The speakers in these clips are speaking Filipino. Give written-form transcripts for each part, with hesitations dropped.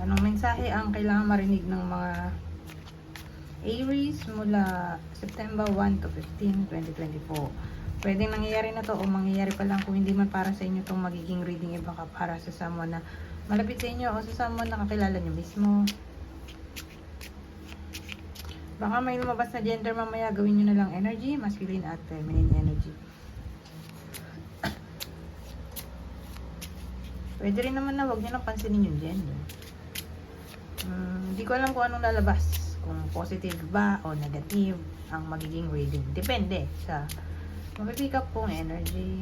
Anong mensahe ang kailangan marinig ng mga Aries mula September 1 to 15, 2024? Pwedeng nangyayari na to o mangyayari pa lang. Kung hindi man para sa inyo itong magiging reading, iba ka para sa someone na malapit sa inyo o sa someone na kakilala nyo mismo. Baka may lumabas na gender mamaya, gawin nyo na lang energy, masculine at feminine energy. Pwede rin naman na wag nyo lang pansinin yung gender. Hindi ko alam kung anong lalabas. Kung positive ba o negative ang magiging reading. Depende sa mapipick up kong energy.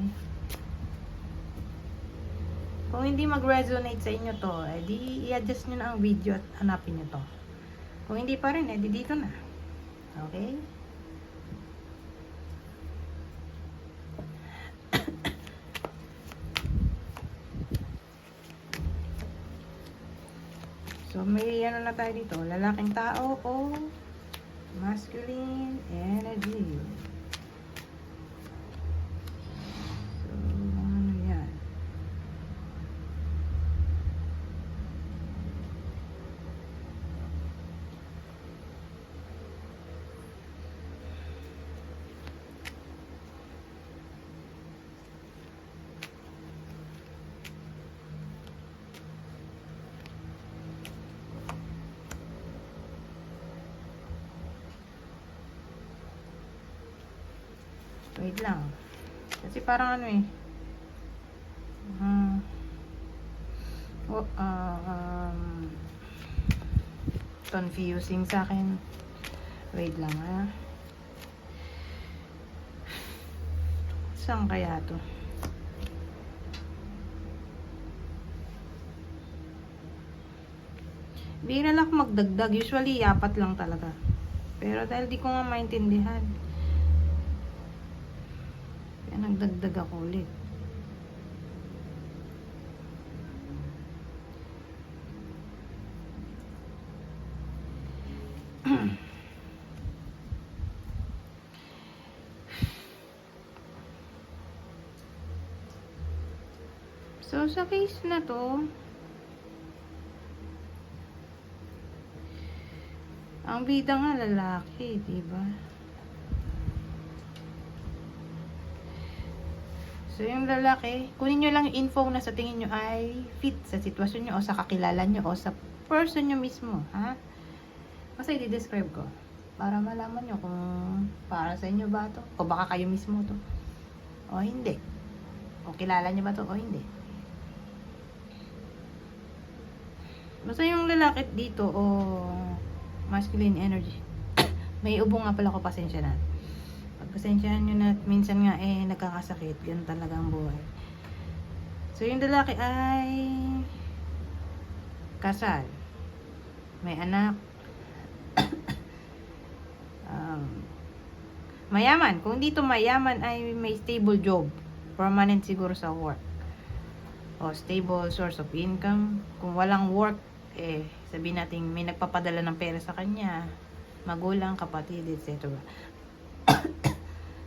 Kung hindi mag-resonate sa inyo to, di i-adjust nyo na ang video at hanapin nyo to. Kung hindi pa rin, di dito na. Okay? So, may ano na tayo dito. Lalaking tao o masculine energy. So, ano yan? Wait lang. Kasi parang ano eh. Confusing sa akin. Wait lang ha. Saan kaya to? Bira lang magdagdag. Usually, apat lang talaga. Pero dahil di ko nga maintindihan. Nagdagdag ako ulit. So, sa case na to, ang bida nga lalaki, diba? So, yung lalaki, kunin nyo lang yung info na sa tingin nyo ay fit sa sitwasyon nyo o sa kakilala nyo o sa person nyo mismo, ha? Kasi i-describe ko para malaman nyo kung para sa inyo ba to o baka kayo mismo to o hindi. O kilala nyo ba to o hindi. Basta yung lalaki dito o masculine energy. May ubo nga pala ko, pasensya na. Pagpasensyahan nyo na, minsan nga nagkakasakit. Ganun talaga ang buhay. So, yung lalaki ay kasal. May anak. Mayaman. Kung dito mayaman ay may stable job. Permanent siguro sa work. O stable source of income. Kung walang work, sabihin natin may nagpapadala ng pera sa kanya. Magulang, kapatid, etc.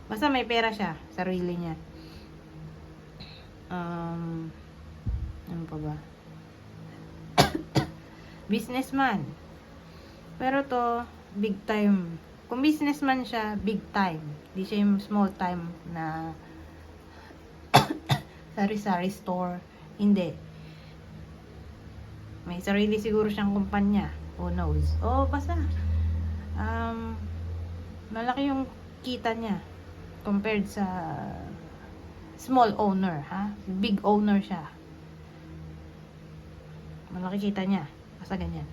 Basta may pera siya, sarili niya. Ano pa ba? Businessman. Pero to, big time. Kung businessman siya, big time. Di siya yung small time na sari-sari store. Hindi. May sarili siguro siyang kumpanya. Who knows? Basta. Malaki yung kita niya compared sa small owner, ha? Big owner siya. Malaki kita niya. Basta ganyan.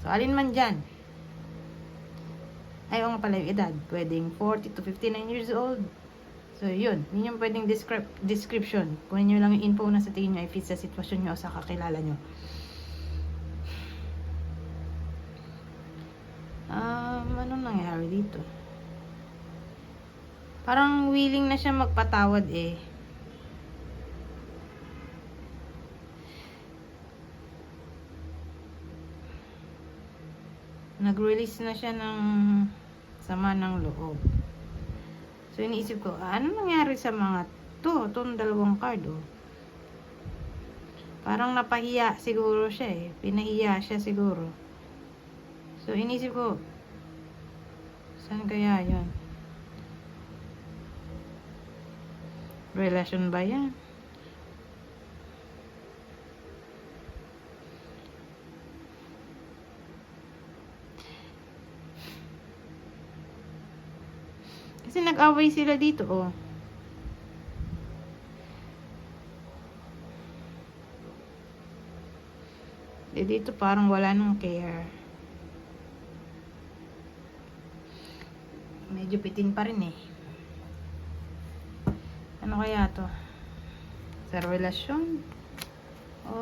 So, alin man dyan. Ayaw nga pala yung edad. Pwedeng 40 to 59 years old. So, yun. Yun yung pwedeng description. Kunin nyo lang yung info na sa tingin nyo ay fit sa sitwasyon nyo o sa kakilala nyo. Anong nangyari dito? Parang willing na siya magpatawad Nag-release na siya ng sama ng loob. So, iniisip ko, ano nangyari sa mga to? Itong dalawang card, Parang napahiya siguro siya eh. Pinahiya siya siguro. So, inisip ko, saan kaya yun? Relasyon ba yan? Kasi nag-away sila dito, oh. Dito parang wala nang care. Medyo pitin pa rin eh. Ano kaya to? Sa relasyon? O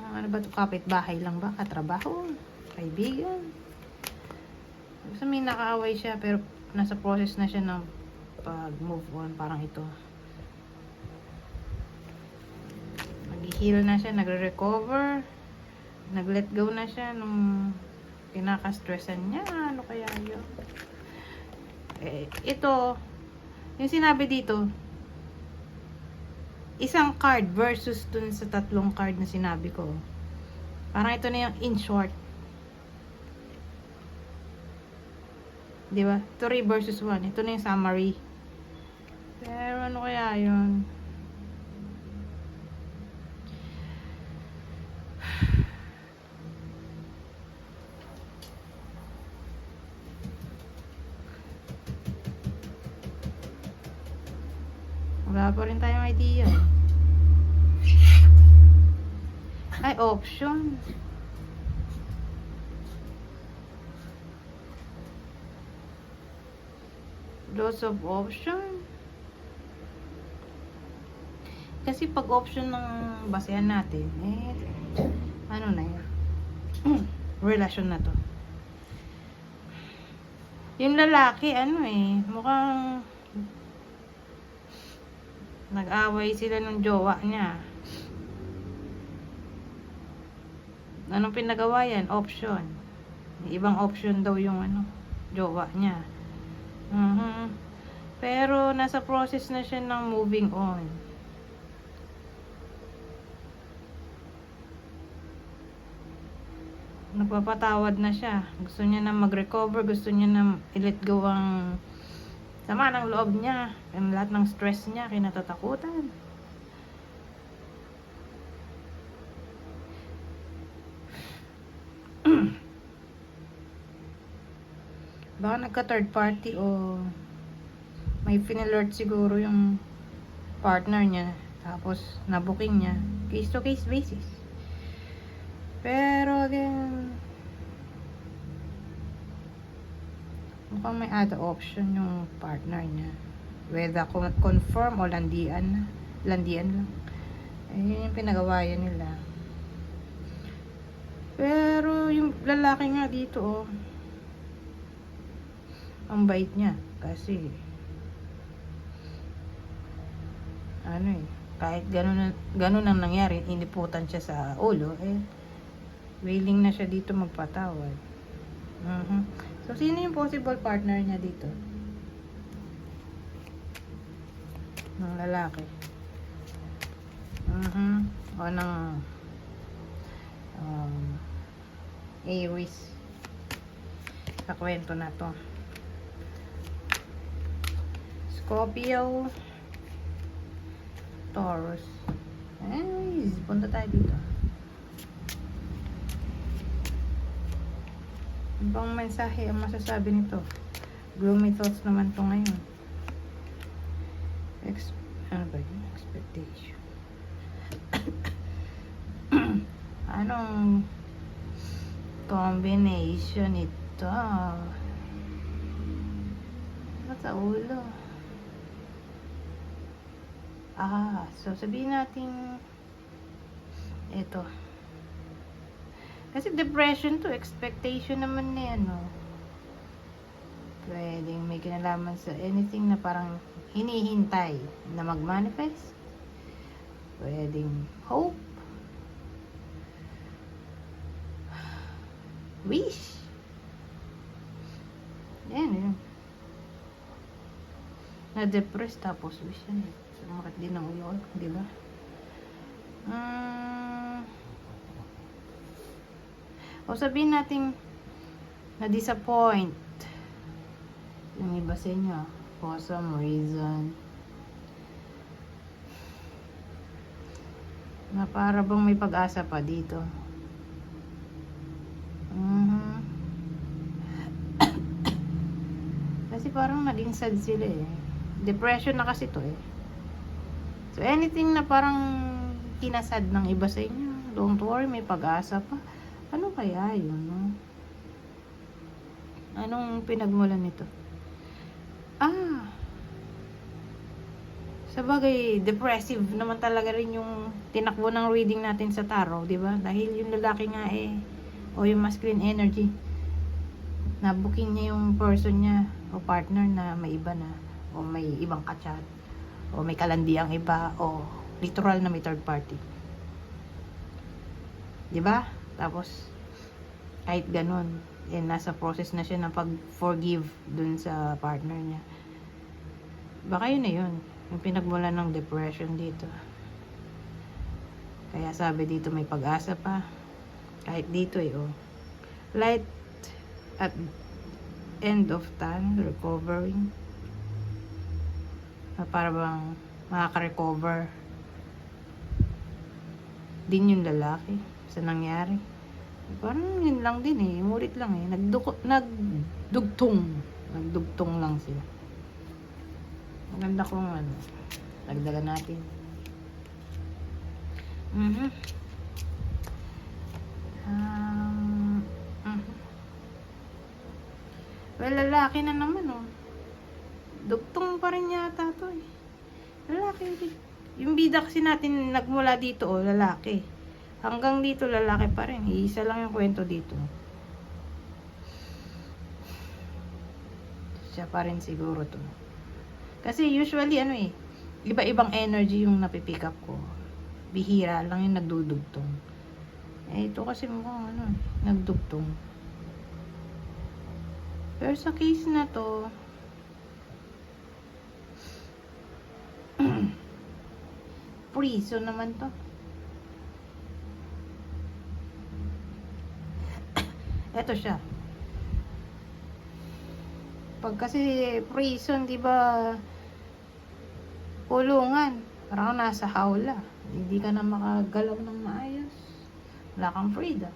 ano ba to? Kapitbahay lang ba? Katrabaho? Kaibigan? Gusto may nakaaway siya pero nasa process na siya ng pag-move on. Parang ito. Nag-heal na siya, nagre-recover. Nag-let go na siya nung pinaka-stressan niya. Ano kaya yun? Ito, yung sinabi dito, isang card versus dun sa tatlong card na sinabi ko. Parang ito na yung in short. Diba? 3 versus 1. Ito na yung summary. Pero ano kaya yun? Wala pa rin tayong idea. Ay, option. Lots of option. Kasi pag option ng basehan natin, ano na yun? Relasyon na to. Yung lalaki, mukhang nag-away sila ng jowa niya. Anong pinagawa yan? Option. May ibang option daw yung jowa niya. Pero nasa process na siya ng moving on. Nagpapatawad na siya. Gusto niya na mag-recover. Gusto niya na i-let go ang sama ng loob niya. Ang lahat ng stress niya, kinatatakutan. Baka nagka-third party o may finalert siguro yung partner niya. Tapos, na-booking niya. Case-to-case basis. Pero, again, mukhang may other option yung partner niya. Whether confirm o landian lang. Yun yung pinagawayan nila. Pero yung lalaki nga dito, ang bait niya. Kasi kahit ganun ang nangyari, iniputan siya sa ulo, willing na siya dito magpatawad. So, sino yung possible partner niya dito? Ng lalaki. O ng Aries. Sa kwento na to. Scorpio. Taurus. Anyways, punta tayo dito. Ibang mensahe ang masasabi nito. Gloomy thoughts naman to ngayon. Ano ba yun? Expectation. Anong combination ito? Ano sa ulo? So sabihin natin ito. Kasi depression to, expectation naman na yan, no? Pwedeng may kinalaman sa anything na parang hinihintay na mag-manifest. Pwedeng hope. Wish. Yan. Na-depressed tapos wish yan. Sumakit din ang ulo, di ba? O sabihin natin na-disappoint yung iba sa inyo for some reason. Na para bang may pag-asa pa dito. Kasi parang naging sad sila eh. Depression na kasi to eh. So anything na parang kinasad ng iba sa inyo, don't worry, may pag-asa pa. Ano kaya yun, no? Anong pinagmulan nito? Sabagay, depressive naman talaga rin yung tinakbo ng reading natin sa tarot, di ba? Dahil yung lalaki nga eh, o yung masculine energy, na-booking niya yung person niya o partner na may iba na, o may ibang kachat, o may kalandiang iba, o literal na may third party. Di ba? Tapos, kahit ganun, eh, nasa process na siya ng pag-forgive dun sa partner niya. Baka yun na yun. Yung pinagmula ng depression dito. Kaya sabi dito may pag-asa pa. Kahit dito eh, oh. Light at end of tunnel, recovering. Para bang makaka-recover din yung lalaki sa nangyari. Parang yun lang din eh, murit lang eh. Nagdugtong lang sila. Maganda kung ano, dagdagan natin. Well, lalaki na naman oh. Dugtong pa rin yata to eh. Lalaki. Yung bida kasi natin nagmula dito oh, lalaki. Hanggang dito lalaki pa rin. Iisa lang yung kwento dito. Siya pa rin siguro to. Kasi usually ano eh, iba-ibang energy yung napipick up ko. Bihira lang yung nagdudugtong. Eh ito kasi mukhang ano, nagdugtong. Pero sa case na to, prison naman to. Eto siya. Pag kasi prison, di ba, kulungan. Parang nasa hawla. Hindi ka na makagalaw ng maayos. Wala kang freedom.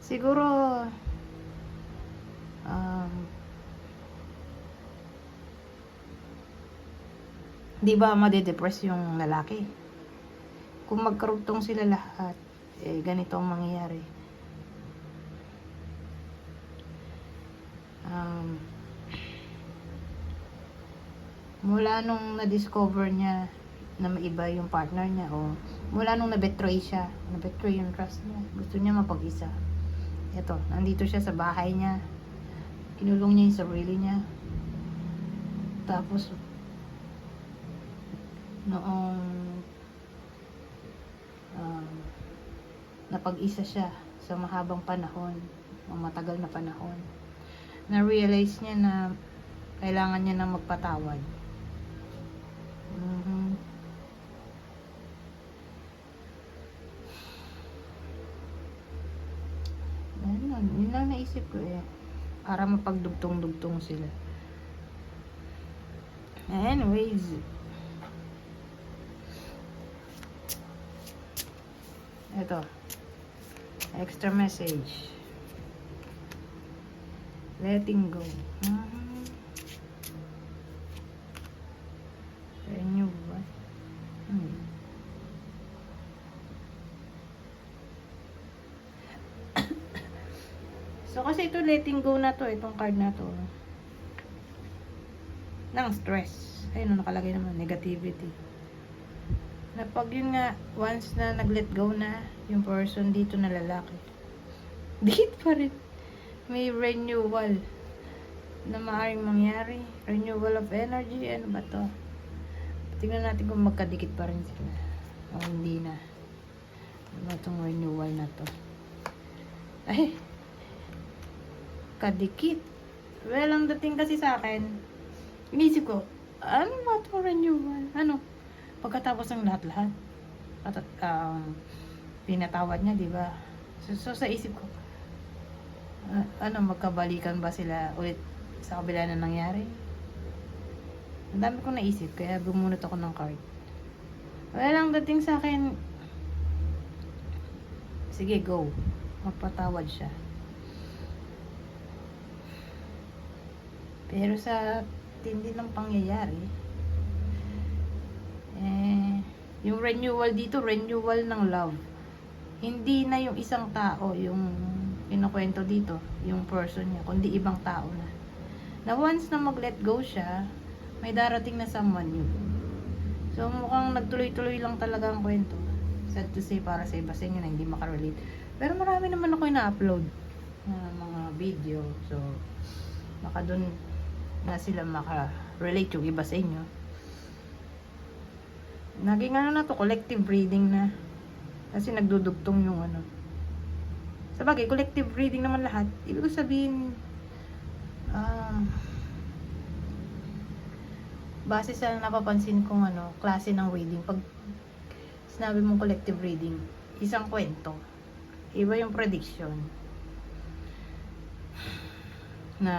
Siguro di ba madedepress yung lalaki? Kung magkarugtong sila lahat, eh ganito ang mangyayari. Mula nung na-discover niya na may iba yung partner niya, o mula nung na-betray siya, na-betray yung trust niya, gusto niya mapag-isa. Ito, nandito siya sa bahay niya, kinulong niya yung sarili niya. Tapos noong napag-isa siya sa mahabang panahon, o matagal na panahon, na-realize niya na kailangan niya na magpatawad. Yun lang naisip ko eh, para mapagdugtong-dugtong sila. Anyways, ito, extra message, letting go. Renew ba? So kasi ito letting go na to, itong card na to ng stress. Ayun, nakalagay naman negativity. Na pag yun nga, once na nag-let go na yung person dito na lalaki, dito pa rin may renewal na maaaring mangyari. Renewal of energy. Ano ba to? Tingnan natin kung magkadikit pa rin sila o hindi na. Ano itong renewal na to? Ay, kadikit. Well, ang dating kasi sa akin, inisip ko, ano ba itong renewal? Ano? Pagkatapos ng lahat-lahat. At, pinatawad niya, di ba? So sa isip ko, ano, magkabalikan ba sila ulit sa kabila na nangyari? Ang dami kong naisip, kaya bumunot ako ng card. Well, ang dating sa akin, sige, go. Magpatawad siya. Pero sa tindi ng pangyayari, yung renewal dito, renewal ng love. Hindi na yung isang tao, yung kinukwento dito, yung person niya, kundi ibang tao na. Na once na mag-let go siya, may darating na someone new. So, mukhang nagtuloy-tuloy lang talaga ang kwento. Sad to say, para sa iba sa inyo na hindi makarelate. Pero marami naman ako na-upload na mga video. So, baka dun na sila makarelate yung iba sa inyo. Naging ano na to, collective reading na. Kasi nagdudugtong yung ano. Sabagay, collective reading naman lahat. Ibig sabihin, base sa napapansin kong ano, klase ng reading, pag sinabi mong collective reading, isang kwento, iba yung prediction na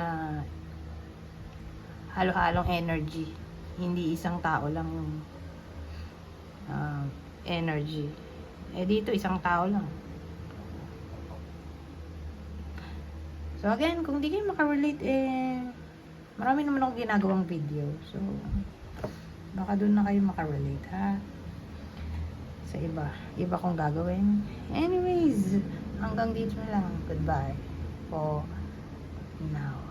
halo-halong energy, hindi isang tao lang yung energy. Dito isang tao lang. So again, kung di kayo makarelate, marami naman akong ginagawang video. So, baka doon na kayo makarelate, ha? Sa iba kong gagawin. Anyways, hanggang dito na lang. Goodbye for now.